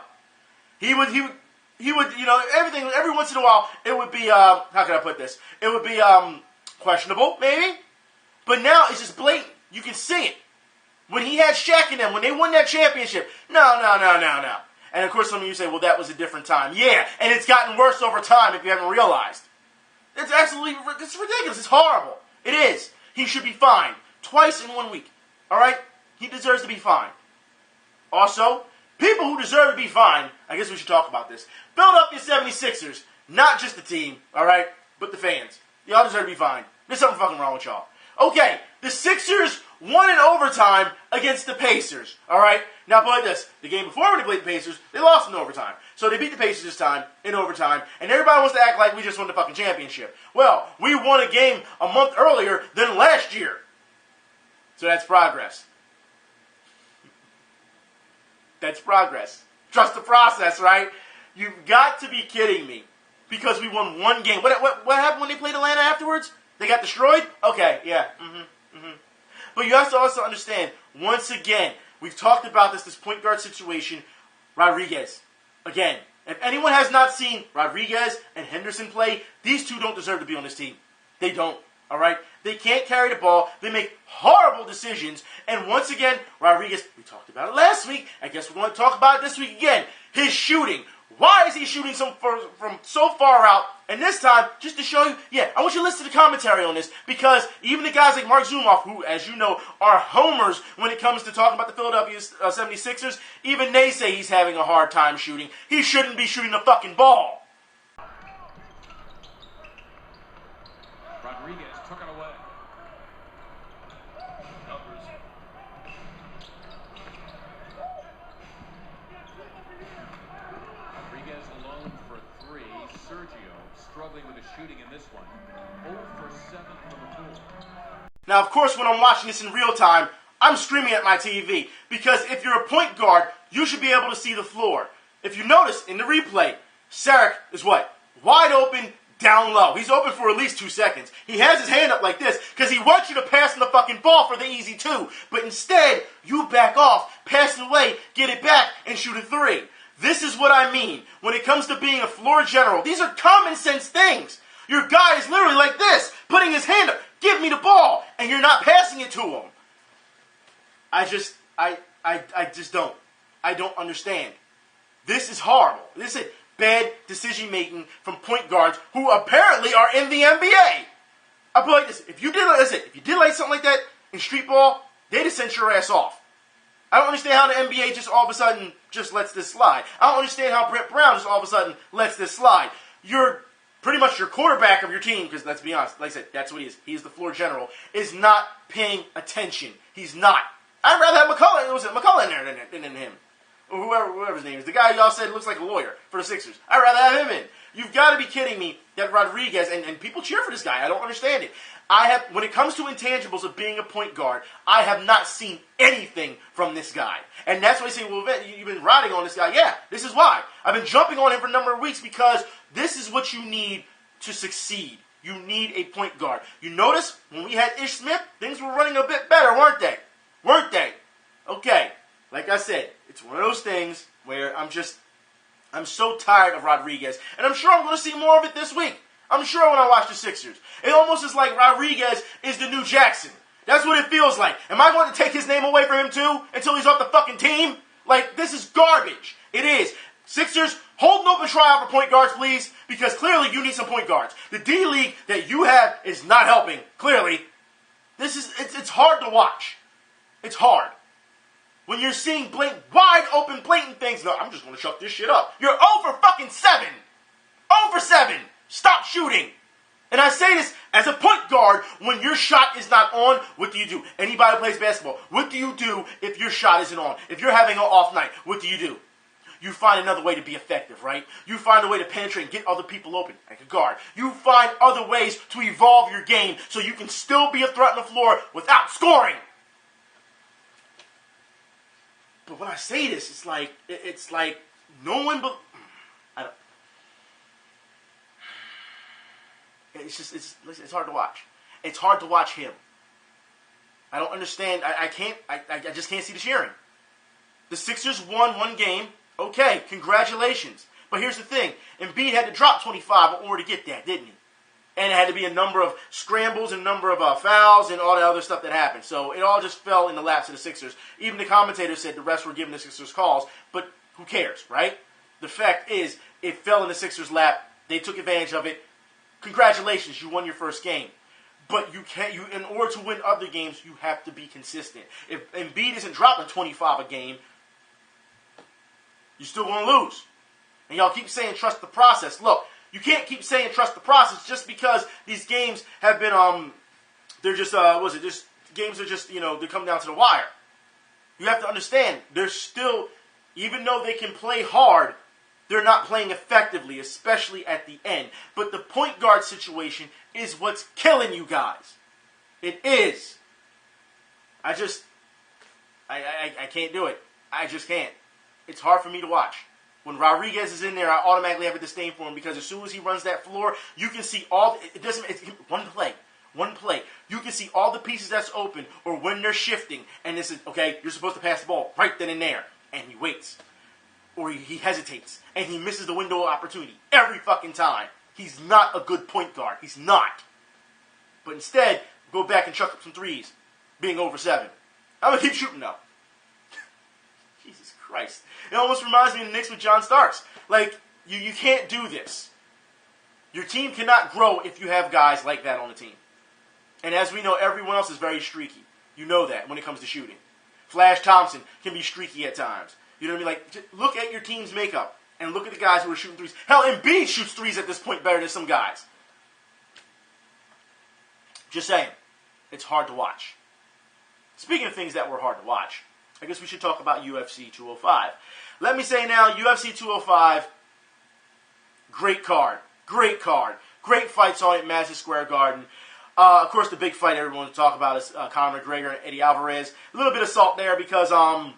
He would, everything, every once in a while, it would be, how can I put this? It would be, questionable, maybe. But now it's just blatant. You can see it. When he had Shaq in them, when they won that championship, no. And of course some of you say, well, that was a different time. Yeah, and it's gotten worse over time if you haven't realized. It's ridiculous. It's horrible. It is. He should be fined twice in 1 week. All right? He deserves to be fined. Also, people who deserve to be fined, I guess we should talk about this. Philadelphia 76ers, not just the team, all right, but the fans. Y'all deserve to be fined. There's something fucking wrong with y'all. Okay, the Sixers won in overtime against the Pacers. All right? Now, play this. The game before when they played the Pacers, they lost in overtime. So they beat the Pacers this time in overtime, and everybody wants to act like we just won the fucking championship. Well, we won a game a month earlier than last year. So that's progress. That's progress. Trust the process, right? You've got to be kidding me. Because we won one game. What happened when they played Atlanta afterwards? They got destroyed? Okay, yeah. But you have to also understand, once again, we've talked about this point guard situation. Rodriguez. Again, if anyone has not seen Rodriguez and Henderson play, these two don't deserve to be on this team. They don't. All right? They can't carry the ball. They make horrible decisions. And once again, Rodriguez, we talked about it last week. I guess we're going to talk about it this week again. His shooting. Why is he shooting from so far out? And this time, just to show you, yeah, I want you to listen to the commentary on this, because even the guys like Mark Zumoff, who, as you know, are homers when it comes to talking about the Philadelphia 76ers, even they say he's having a hard time shooting. He shouldn't be shooting the fucking ball. Rodriguez took it away. Rodriguez alone for 3. Sergio struggling with the shooting in this one. 0 for 7 from the pool. Now, of course, when I'm watching this in real time, I'm screaming at my TV, because if you're a point guard, you should be able to see the floor. If you notice in the replay, Sarek is what? Wide open, down low. He's open for at least 2 seconds. He has his hand up like this because he wants you to pass him the fucking ball for the easy 2. But instead, you back off, pass it away, get it back, and shoot a 3. This is what I mean when it comes to being a floor general. These are common sense things. Your guy is literally like this, putting his hand up, give me the ball, and you're not passing it to him. I just don't. I don't understand. This is horrible. This is bad decision making from point guards who apparently are in the NBA. I put it like this: if you did like something like that in street ball, they'd have sent your ass off. I don't understand how the NBA just all of a sudden just lets this slide. I don't understand how Brett Brown just all of a sudden lets this slide. You're pretty much your quarterback of your team, because let's be honest, like I said, that's what he is. He is the floor general, is not paying attention. He's not. I'd rather have McCullough in there than him. Or whoever his name is. The guy y'all said looks like a lawyer for the Sixers. I'd rather have him in. You've got to be kidding me that Rodriguez, and people cheer for this guy. I don't understand it. When it comes to intangibles of being a point guard, I have not seen anything from this guy. And that's why you say, well, you've been riding on this guy. Yeah, this is why. I've been jumping on him for a number of weeks because this is what you need to succeed. You need a point guard. You notice when we had Ish Smith, things were running a bit better, weren't they? Okay. Like I said, it's one of those things where I'm so tired of Rodriguez. And I'm sure I'm going to see more of it this week. I'm sure when I watch the Sixers. It almost is like Rodriguez is the new Jackson. That's what it feels like. Am I going to take his name away from him too until he's off the fucking team? Like, this is garbage. It is. Sixers, hold an open tryout for point guards, please, because clearly you need some point guards. The D-League that you have is not helping, clearly. It's hard to watch. It's hard. When you're seeing wide open, blatant things, no, I'm just going to shut this shit up. You're 0 for fucking 7. 0 for 7. Stop shooting. And I say this as a point guard, when your shot is not on, what do you do? Anybody who plays basketball, what do you do if your shot isn't on? If you're having an off night, what do? You find another way to be effective, right? You find a way to penetrate and get other people open, like a guard. You find other ways to evolve your game so you can still be a threat on the floor without scoring. But when I say this, it's like no one but it's hard to watch. It's hard to watch him. I don't understand. I just can't see the cheering. The Sixers won one game. Okay, congratulations. But here's the thing. Embiid had to drop 25 in order to get that, didn't he? And it had to be a number of scrambles and a number of fouls and all the other stuff that happened. So it all just fell in the laps of the Sixers. Even the commentators said the refs were giving the Sixers calls. But who cares, right? The fact is, it fell in the Sixers' lap. They took advantage of it. Congratulations, you won your first game. But in order to win other games, you have to be consistent. If Embiid isn't dropping 25 a game, you're still going to lose. And y'all keep saying trust the process. Look, you can't keep saying trust the process just because these games have been, they're just, games are just, they come down to the wire. You have to understand, they're still, even though they can play hard, they're not playing effectively, especially at the end. But the point guard situation is what's killing you guys. It is. I can't do it. I just can't. It's hard for me to watch. When Rodriguez is in there, I automatically have a disdain for him because as soon as he runs that floor, you can see one play. You can see all the pieces that's open or when they're shifting. And this is, okay, you're supposed to pass the ball right then and there. And he waits. Or he hesitates. And he misses the window of opportunity every fucking time. He's not a good point guard. He's not. But instead, go back and chuck up some threes, being over 7. I'm going to keep shooting though. Jesus Christ. It almost reminds me of the Knicks with John Starks. Like, you can't do this. Your team cannot grow if you have guys like that on the team. And as we know, everyone else is very streaky. You know that when it comes to shooting. Flash Thompson can be streaky at times. You know what I mean? Like, look at your team's makeup and look at the guys who are shooting threes. Hell, Embiid shoots threes at this point better than some guys. Just saying. It's hard to watch. Speaking of things that were hard to watch, I guess we should talk about UFC 205. Let me say now, UFC 205, great card. Great fights on it, Madison Square Garden. Of course, the big fight everyone wants to talk about is Conor McGregor and Eddie Alvarez. A little bit of salt there because I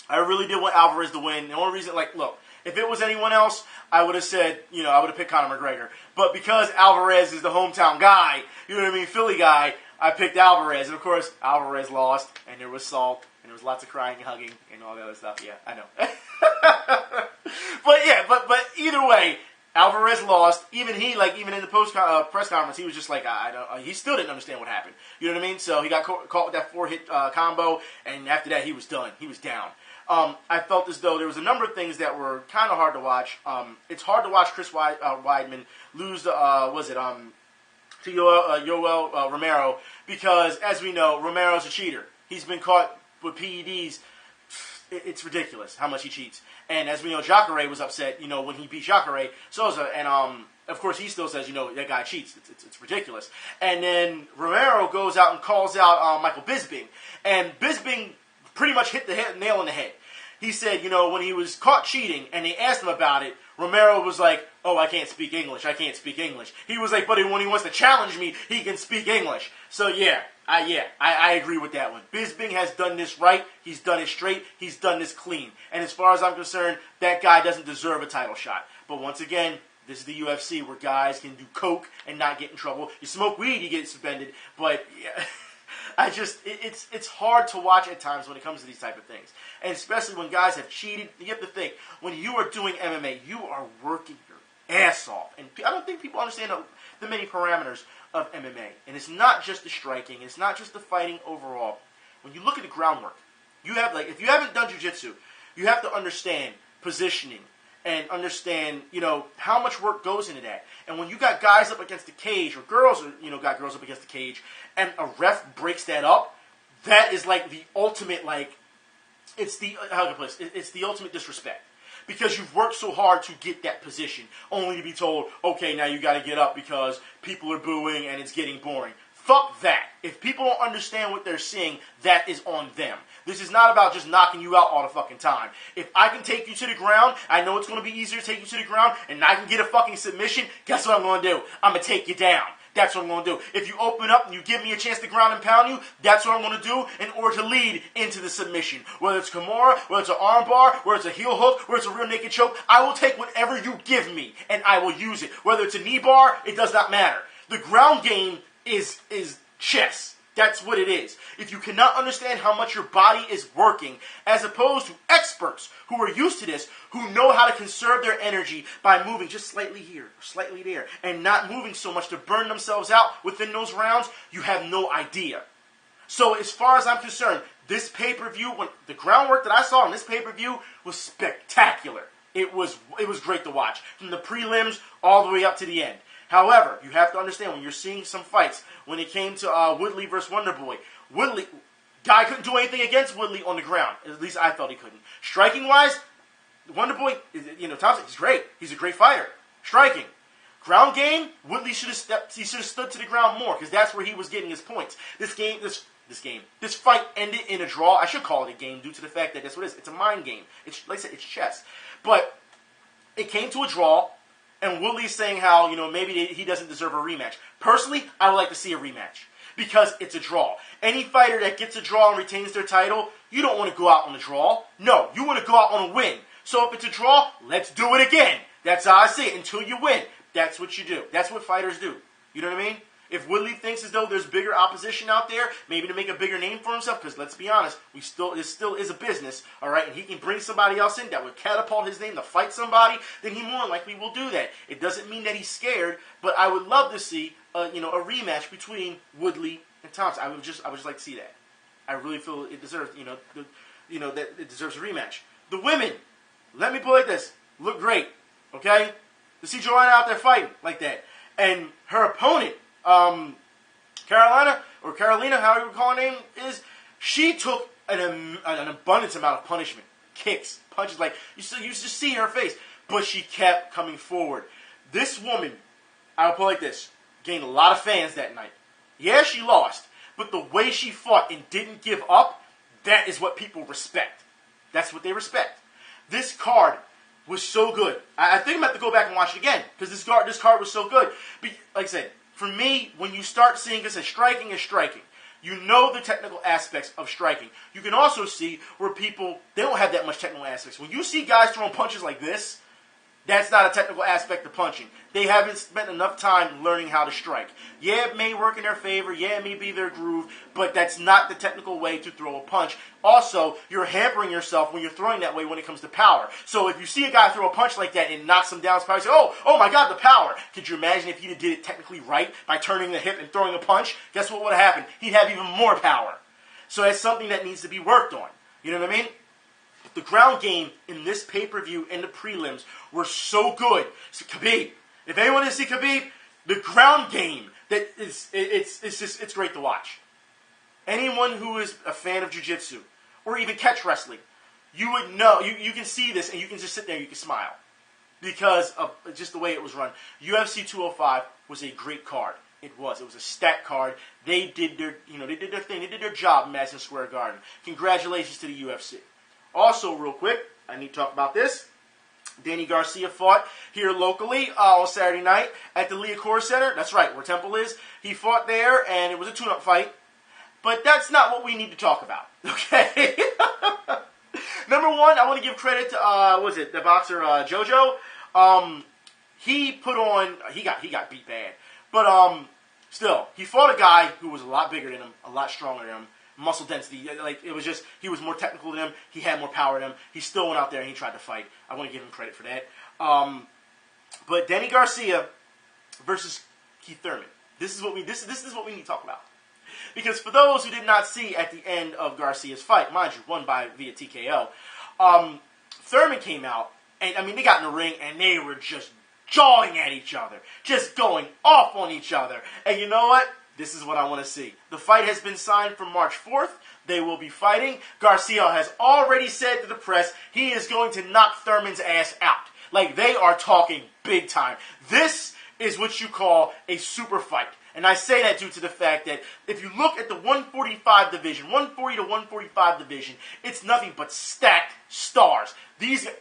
really did want Alvarez to win. The only reason, look, if it was anyone else, I would have said, I would have picked Conor McGregor. But because Alvarez is the hometown guy, Philly guy, I picked Alvarez. And of course, Alvarez lost, and there was salt, and there was lots of crying and hugging, and all the other stuff. Yeah, I know. but either way, Alvarez lost. Even he, even in the press conference, he was just like, he still didn't understand what happened. You know what I mean? So he got caught with that 4-hit combo, and after that, he was done. He was down. I felt as though there was a number of things that were kind of hard to watch. It's hard to watch Chris Weidman lose to Yoel Romero because, as we know, Romero's a cheater. He's been caught with PEDs. It's ridiculous how much he cheats. And as we know, Jacare was upset, when he beat Jacare Souza. And of course, he still says, that guy cheats. It's ridiculous. And then Romero goes out and calls out Michael Bisping. And Bisping pretty much hit the nail on the head. He said, when he was caught cheating and they asked him about it, Romero was like, oh, I can't speak English. He was like, but when he wants to challenge me, he can speak English. So, I agree with that one. Bisping has done this right. He's done it straight. He's done this clean. And as far as I'm concerned, that guy doesn't deserve a title shot. But once again, this is the UFC where guys can do coke and not get in trouble. You smoke weed, you get suspended. But it's hard to watch at times when it comes to these type of things. And especially when guys have cheated. You have to think, when you are doing MMA, you are working your ass off. And I don't think people understand the many parameters of MMA. And it's not just the striking. It's not just the fighting overall. When you look at the groundwork, if you haven't done jiu-jitsu, you have to understand positioning and understand, how much work goes into that. And when you got guys up against the cage, or girls, got girls up against the cage, and a ref breaks that up, that is like the ultimate, it's the ultimate disrespect. Because you've worked so hard to get that position, only to be told, okay, now you got to get up because people are booing and it's getting boring. Fuck that. If people don't understand what they're seeing, that is on them. This is not about just knocking you out all the fucking time. If I can take you to the ground, I know it's going to be easier to take you to the ground, and I can get a fucking submission, guess what I'm going to do? I'm going to take you down. That's what I'm going to do. If you open up and you give me a chance to ground and pound you, that's what I'm going to do in order to lead into the submission. Whether it's Kimura, whether it's an arm bar, whether it's a heel hook, whether it's a rear naked choke, I will take whatever you give me, and I will use it. Whether it's a knee bar, it does not matter. The ground game is chess. That's what it is. If you cannot understand how much your body is working, as opposed to experts who are used to this, who know how to conserve their energy by moving just slightly here, or slightly there, and not moving so much to burn themselves out within those rounds, you have no idea. So as far as I'm concerned, this pay-per-view, the groundwork that I saw in this pay-per-view was spectacular. It was great to watch, from the prelims all the way up to the end. However, you have to understand, when you're seeing some fights, when it came to Woodley versus Wonderboy, guy couldn't do anything against Woodley on the ground. At least I felt he couldn't. Striking-wise, Wonderboy, Thompson, he's great. He's a great fighter. Striking. Ground game, Woodley should have stood to the ground more, because that's where he was getting his points. This fight ended in a draw. I should call it a game due to the fact that that's what it is. It's a mind game. It's, like I said, it's chess. But it came to a draw. And Woodley's saying how, maybe he doesn't deserve a rematch. Personally, I would like to see a rematch. Because it's a draw. Any fighter that gets a draw and retains their title, you don't want to go out on a draw. No, you want to go out on a win. So if it's a draw, let's do it again. That's how I see it. Until you win. That's what you do. That's what fighters do. You know what I mean? If Woodley thinks as though there's bigger opposition out there, maybe to make a bigger name for himself, because let's be honest, this still is a business, all right, and he can bring somebody else in that would catapult his name to fight somebody, then he more likely will do that. It doesn't mean that he's scared, but I would love to see a rematch between Woodley and Thompson. I would just like to see that. I really feel it deserves, that it deserves a rematch. The women, let me put it like this, look great, okay? To see Joanna out there fighting like that, and her opponent, Carolina, however you call her name, she took an abundance amount of punishment. Kicks, punches, you just see her face. But she kept coming forward. This woman, I'll put it like this, gained a lot of fans that night. Yeah, she lost. But the way she fought and didn't give up, that is what people respect. That's what they respect. This card was so good. I think I'm going to have to go back and watch it again. Because this card was so good. Like I said, for me, when you start seeing this as striking, you know the technical aspects of striking. You can also see where people, they don't have that much technical aspects. When you see guys throwing punches like this, that's not a technical aspect of punching. They haven't spent enough time learning how to strike. Yeah, it may work in their favor. Yeah, it may be their groove. But that's not the technical way to throw a punch. Also, you're hampering yourself when you're throwing that way when it comes to power. So if you see a guy throw a punch like that and knocks him down, it's probably say, oh my God, the power. Could you imagine if he did it technically right by turning the hip and throwing a punch? Guess what would have happened? He'd have even more power. So that's something that needs to be worked on. You know what I mean? The ground game in this pay-per-view and the prelims were so good. So Khabib, if anyone didn't see Khabib, the ground game, it's great to watch. Anyone who is a fan of jiu-jitsu or even catch wrestling, you would know, you can see this and you can just sit there and you can smile. because of just the way it was run. UFC 205 was a great card. It was a stacked card. They did their thing. They did their job in Madison Square Garden. Congratulations to the UFC. Also, real quick, I need to talk about this. Danny Garcia fought here locally on Saturday night at the Liacouras Center. That's right, where Temple is. He fought there, and it was a tune-up fight. But that's not what we need to talk about, okay? Number one, I want to give credit to, the boxer JoJo. He got beat bad. But still, he fought a guy who was a lot bigger than him, a lot stronger than him. Muscle density, he was more technical than him. He had more power than him. He still went out there and he tried to fight. I want to give him credit for that. But Danny Garcia versus Keith Thurman. This is what we need to talk about. Because for those who did not see at the end of Garcia's fight, mind you, won via TKO, Thurman came out, and they got in the ring and they were just jawing at each other, just going off on each other. And you know what? This is what I want to see. The fight has been signed for March 4th. They will be fighting. Garcia has already said to the press he is going to knock Thurman's ass out. Like, they are talking big time. This is what you call a super fight. And I say that due to the fact that if you look at the 145 division, 140 to 145 division, it's nothing but stacked stars.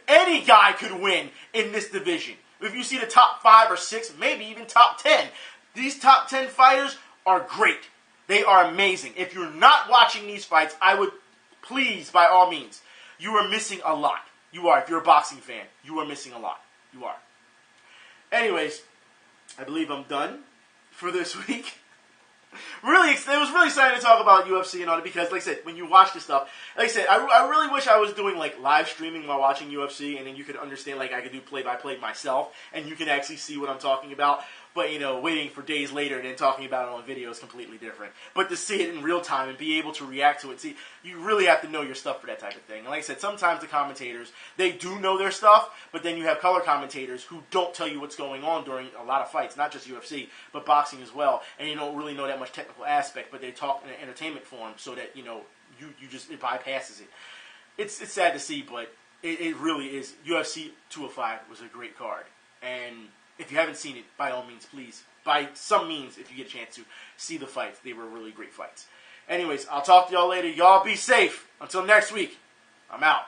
Any guy could win in this division. If you see the top 5 or 6, maybe even top 10, these top 10 fighters are great. They are amazing. If you're not watching these fights, I would please, by all means, you are missing a lot. You are. If you're a boxing fan, you are missing a lot. You are. Anyways, I believe I'm done for this week. It was really exciting to talk about UFC and all that because, like I said, when you watch this stuff, like I said, I really wish I was doing like live streaming while watching UFC, and then you could understand, like I could do play-by-play myself, and you can actually see what I'm talking about. But, waiting for days later and then talking about it on video is completely different. But to see it in real time and be able to react to it, you really have to know your stuff for that type of thing. And like I said, sometimes the commentators, they do know their stuff, but then you have color commentators who don't tell you what's going on during a lot of fights, not just UFC, but boxing as well. And you don't really know that much technical aspect, but they talk in an entertainment form so that, it bypasses it. It's sad to see, but it really is. UFC 205 was a great card. And if you haven't seen it, by all means, please, by some means, if you get a chance to, see the fights. They were really great fights. Anyways, I'll talk to y'all later. Y'all be safe. Until next week, I'm out.